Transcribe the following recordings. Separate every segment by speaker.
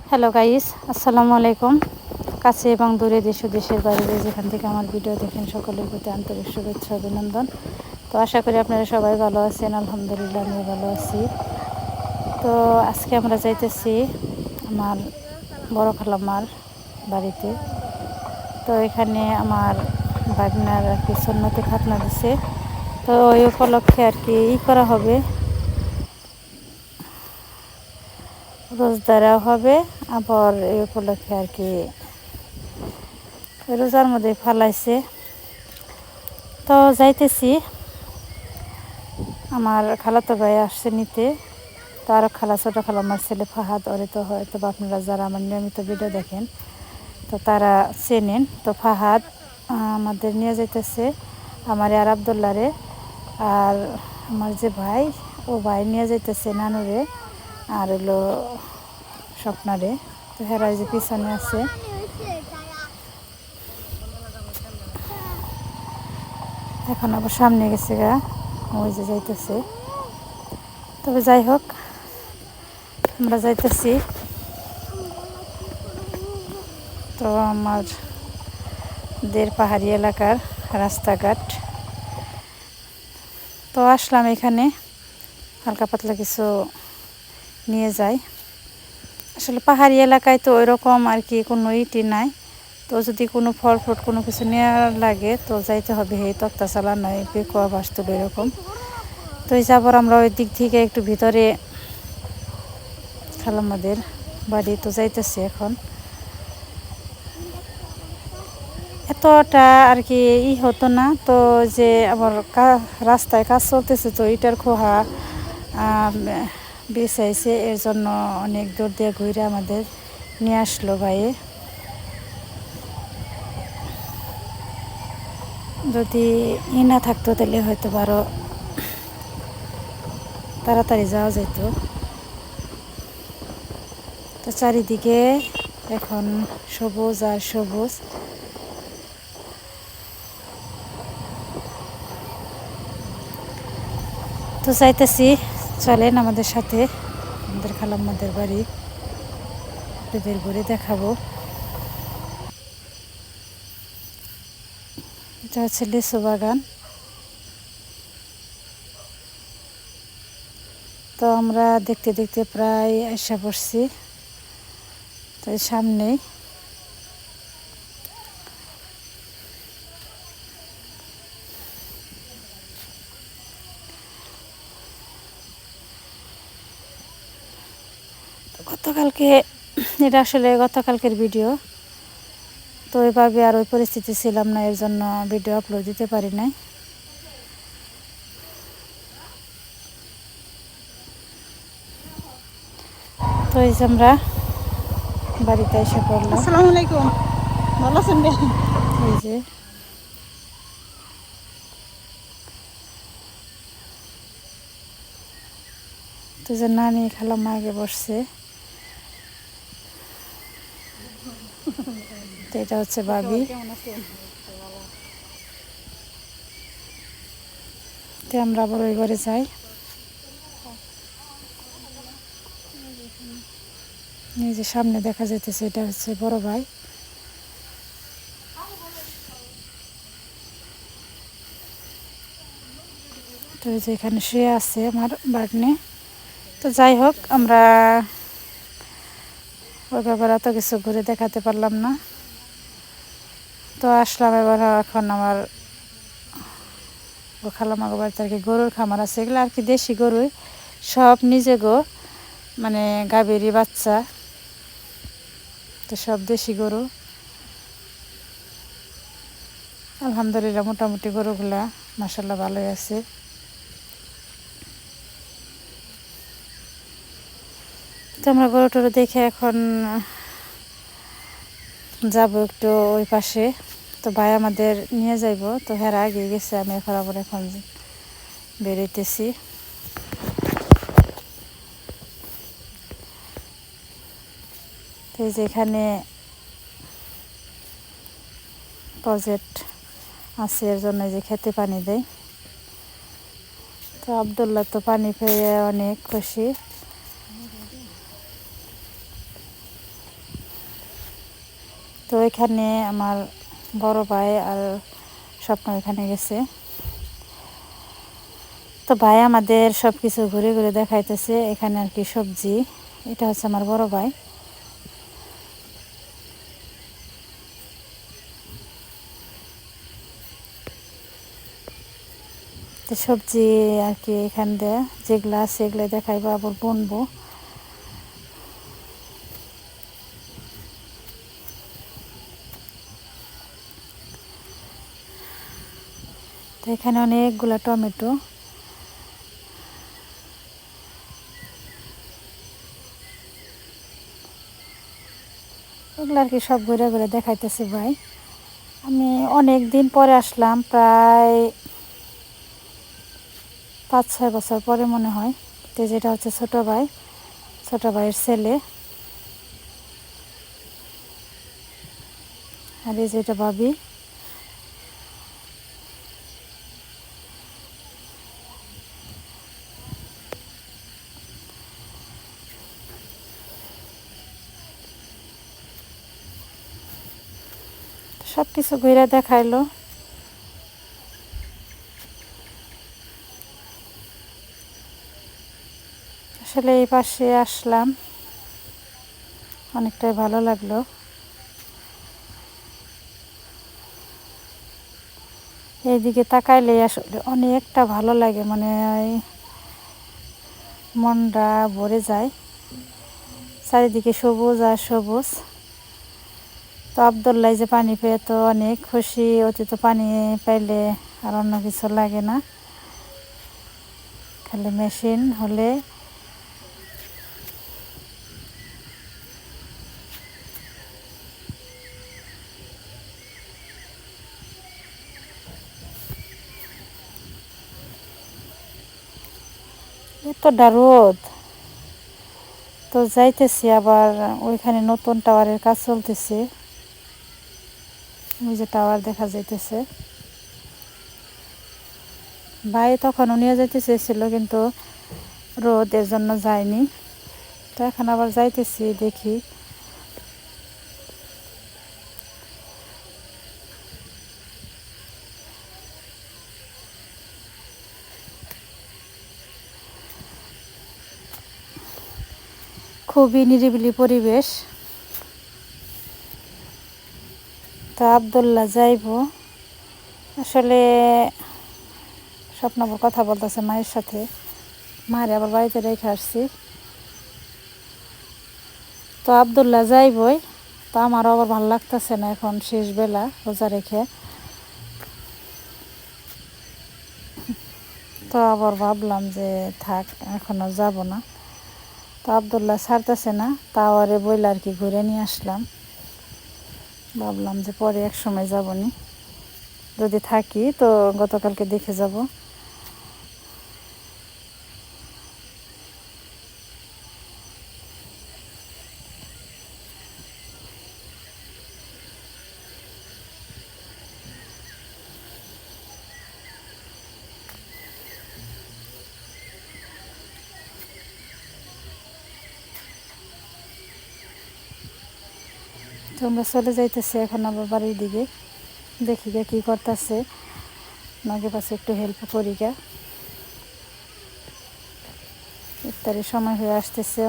Speaker 1: Hello guys, আসসালামু আলাইকুম। কাছে এবং দূরে দেশ ও দেশের বাইরে যেখান থেকে আমার ভিডিও দেখেন সকলের প্রতি আন্তরিক শুভেচ্ছা অভিনন্দন। তো আশা করি আপনারা সবাই ভালো আছেন। আলহামদুলিল্লাহ আমি ভালো আছি। তো আজকে আমরা যাইতেছি আমার বড় খালাম্মার বাড়িতে। তো এখানে আমার বাগনার আর কি সুন্নতি খাতনা দিছে। তো ওই উপলক্ষে আর কি করা হবে, রোজদারাও হবে, আবার এই উপলক্ষে আর কি রোজার মধ্যে ফালাইছে। তো যাইতেছি, আমার খালাতো ভাই আসছে নিতে। তো আরও ছোটো খালা আমার ছেলে ফাহাদ, ওরে তো হয়তো বা আপনারা যারা আমার নিয়মিত ভিডিও দেখেন তো তারা চেনেন। তো ফাহাদ আমাদের নিয়ে যাইতেছে আমার আর আবদুল্লারে, আর আমার যে ভাই ও ভাই নিয়ে যাইতেছে নানুরে আর হলো স্বপ্নারে। তো হেরা যে পিছনে আছে। এখন আবার সামনে গেছে গা, ওই যে যাইতেছে। তবে যাই হোক, আমরা যাইতেছি। তো আমাদের পাহাড়ি এলাকার রাস্তাঘাট। তো আসলাম এখানে হালকা পাতলা কিছু নিয়ে যাই। আসলে পাহাড়ি এলাকায় তো ওই রকম আর কি কোনো ইটি নাই। তো যদি কোনো ফল ফ্রুট কোনো কিছু নেওয়ার লাগে তো যাইতে হবে এই তক্তা চালা নয় পেকুয়া বাস্তব এরকম। তো এই যাবার আমরা ওই দিক থেকে একটু ভিতরে খালাম্মাদের বাড়ি তো যাইতেছি এখন। এতটা আর কি হতো না, তো যে আবার রাস্তায় কাজ চলতেছে, তো ইটার খোহা বেসাইছে, এর জন্য অনেক দূর দিয়ে ঘুরে আমাদের নিয়ে আসলো ভাইয়ে। যদি না থাকতো তাহলে হয়তো আরও তাড়াতাড়ি যাওয়া যেত। তো চারিদিকে এখন সবুজ আর সবুজ। তো চাইতেছি, চলেন আমাদের সাথে আমাদের খালাম্মাদের বাড়ি আপনাদের ঘুরে দেখাবো। এটা হচ্ছে লিচু বাগান। তো আমরা দেখতে দেখতে প্রায় আশা পড়ছি, তো সামনেই। গতকালকে এটা আসলে গতকালকের ভিডিও, তো ওইভাবে আর ওই পরিস্থিতি ছিলাম না, এর জন্য ভিডিও আপলোড দিতে পারি নাই। তো এই যে আমরা বাড়িতে এসে পড়লাম।
Speaker 2: আসসালামু আলাইকুম, ভালো আছেন?
Speaker 1: এই যে তো যে নানি খালাম্মা আগে বসছে, তো এটা হচ্ছে ভাবি। তো আমরা আবার ওই ঘরে যাই। এই যে সামনে দেখা যাইতেছে এটা হচ্ছে বড় ভাই। তো এই যে এখানে শুয়ে আছে আমার বাগনে। তো যাই হোক, আমরা ওই ব্যাপারে এত কিছু ঘুরে দেখাতে পারলাম না। তো আসলাম এবার, এখন আমার ও খালাম্মার বাড়িতে আর কি গরুর খামার আছে, এগুলো আর কি দেশি গরুই, সব নিজে গো, মানে গাভীরই বাচ্চা। তো সব দেশি গরু, আলহামদুলিল্লাহ মোটামুটি গরুগুলা মাশাআল্লাহ ভালোই আছে। তো আমরা গরু টরু দেখে এখন যাব একটু ওই পাশে। তো ভাই আমাদের নিয়ে যাইব, তো হেরা আগে গেছে, আমি এখন বেরোইতেছি। তো এই যে এখানে প্রজেক্ট আছে, এর জন্য যে খেতে পানি দেয়। তো আবদুল্লাহ তো পানি পেয়ে অনেক খুশি। তো এখানে আমার বড় ভাই আর স্বপ্ন এখানে গেছে। তো ভাই আমাদের সব কিছু ঘুরে ঘুরে দেখাইতেছে। এখানে আর কি সবজি, এটা হচ্ছে আমার বড় ভাই। তো সবজি আর কি এখান দিয়ে যেগুলো আছে এগুলো দেখাইবো, আবার বুনবো। তো এখানে অনেকগুলা টমেটো, এগুলো আর কি সব ঘুরে ঘুরে দেখাইতেছে ভাই। আমি অনেক দিন পরে আসলাম, প্রায় 5-6 বছর পরে মনে হয়। তো যেটা হচ্ছে ছোট ভাই, ছোট ভাইয়ের ছেলে, আর এই যেটা ভাবি। সব কিছু ঘুরে দেখাইলো। আসলে এই পাশে আসলাম, অনেকটাই ভালো লাগলো। এইদিকে তাকাইলে আসলে অনেকটা ভালো লাগে, মানে মনটা ভরে যায়। চারিদিকে সবুজ আর সবুজ। তো আব্দুল্লাহ যে পানি পেয়ে তো অনেক খুশি, অতি তো পানি পাইলে আর অন্য কিছু লাগে না, খালি মেশিন হলে। এতটা রোদ, তো যাইতেছি আবার ওইখানে নতুন টাওয়ারের কাজ চলতেছে। ওই যে টাওয়ার দেখা যাইতেছে। ভাই তখন নিয়ে যাইতে চেয়েছিল, কিন্তু রোদ এর জন্য যায়নি। তো এখন আবার যাইতেছি, দেখি। খুবই নিরিবিলি পরিবেশ। তো আব্দুল্লাহ যাইব, আসলে স্বপ্নবর কথা বলতেছে মায়ের সাথে। মায়ের আবার বাড়িতে রেখে আসছি। তো আব্দুল্লাহ যাইবই। তো আমারও আবার ভালো লাগতেছে না, এখন শেষ বেলা রোজা রেখে। তো আবার ভাবলাম যে থাক, এখনও যাব না। তো আব্দুল্লাহ ছাড়তেছে না, তাও আরে বইলে আর কি ঘুরে নিয়ে আসলাম। ভাবলাম যে পরে এক সময় যাবনি, যদি থাকি তো গতকালকে দেখে যাব। তো আমরা চলে যাইতেছি এখন আবার বাড়ির দিকে। দেখি গে কী করতেছে, নাকি পাশে একটু হেল্প করি গা। ইফতারের সময় হয়ে আসতেছে।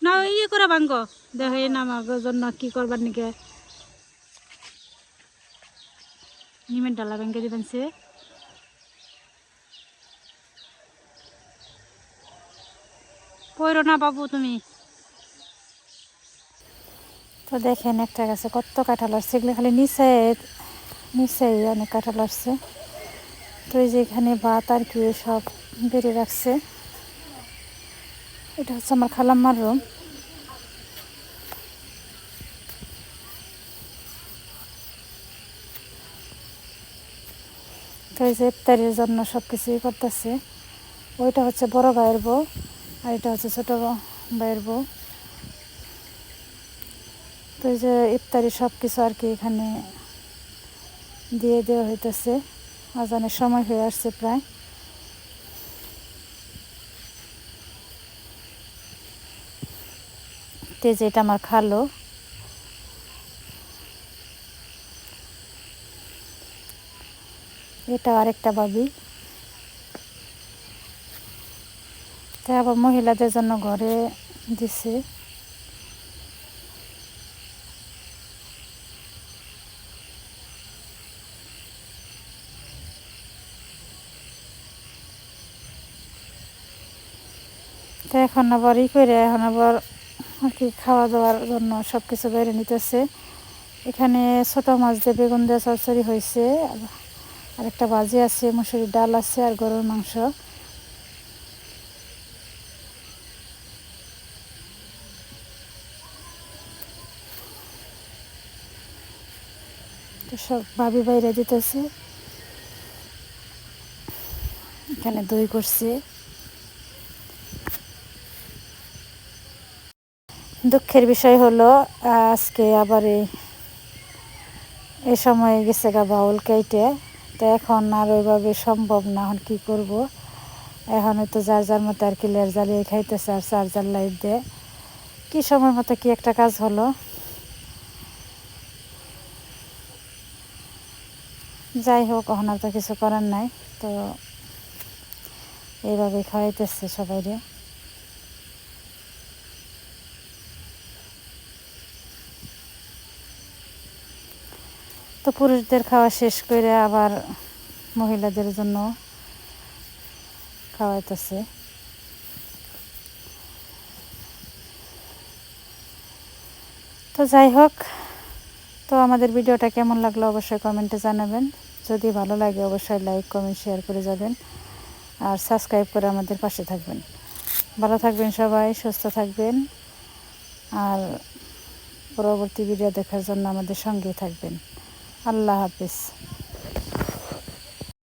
Speaker 1: না ইয়ে করে ভাঙ্গ দেখ, নামার জন্য কি করবার নিকে নিমের ডালা ভেঙে দিবেন সে। পড়ো না বাবু তুমি। তো দেখেন একটা গাছে কত কাঁঠাল আসছে, এগুলো খালি নিচে নিচেই অনেক কাঁঠাল আসছে। তো এই যে এখানে ভাত আর কি সব বেড়ে রাখছে। এটা হচ্ছে আমার খালাম্মার রুম। তো এই যে ইফতারের জন্য সব কিছুই করতেছে। ওইটা হচ্ছে বড় ভাইয়ের বউ, আর এটা হচ্ছে ছোট ভাইয়ের বউ। তো এই যে ইফতারি সব কিছু আর কি এখানে দিয়ে দেওয়া হইতেছে। আজানের সময় হয়ে আসছে প্রায়। তেজ এটা আমার খালো, এটা আরেকটা ভাবি। তাই আবার মহিলাদের জন্য ঘরে দিছে। তো এখন আবার করে এখন আবার আর কি খাওয়া দাওয়ার জন্য সব কিছু বেড়ে নিতেছে। এখানে ছোটো মাছ দিয়ে বেগুন দিয়ে চচ্চড়ি হয়েছে, আর একটা ভাজি আছে, মুসুরির ডাল আছে, আর গরুর মাংস। তো সব ভাবি বাইরে দিতেছে। এখানে দই করছে। দুঃখের বিষয় হলো আজকে আবার এই সময় গেছে গা বাউল কেটে। তো এখন আর ওইভাবে সম্ভব না, এখন কী করব। এখন তো যার যার মতো আর কি লের জ্বালিয়ে খাইতেছে, আর চার্জার লাইট দিয়ে কী সময় মতো কি একটা কাজ হলো। যাই হোক, এখন আর তো কিছু করার নাই। তো এইভাবে খাওয়াইতেছে সবাইরে। তো পুরুষদের খাওয়া শেষ করে আবার মহিলাদের জন্য খাওয়াইতেছে। তো যাই হোক, তো আমাদের ভিডিওটা কেমন লাগলো অবশ্যই কমেন্টে জানাবেন। যদি ভালো লাগে অবশ্যই লাইক কমেন্ট শেয়ার করে যাবেন, আর সাবস্ক্রাইব করে আমাদের পাশে থাকবেন। ভালো থাকবেন সবাই, সুস্থ থাকবেন, আর পরবর্তী ভিডিও দেখার জন্য আমাদের সঙ্গেই থাকবেন। আল্লাহ হাফিজ।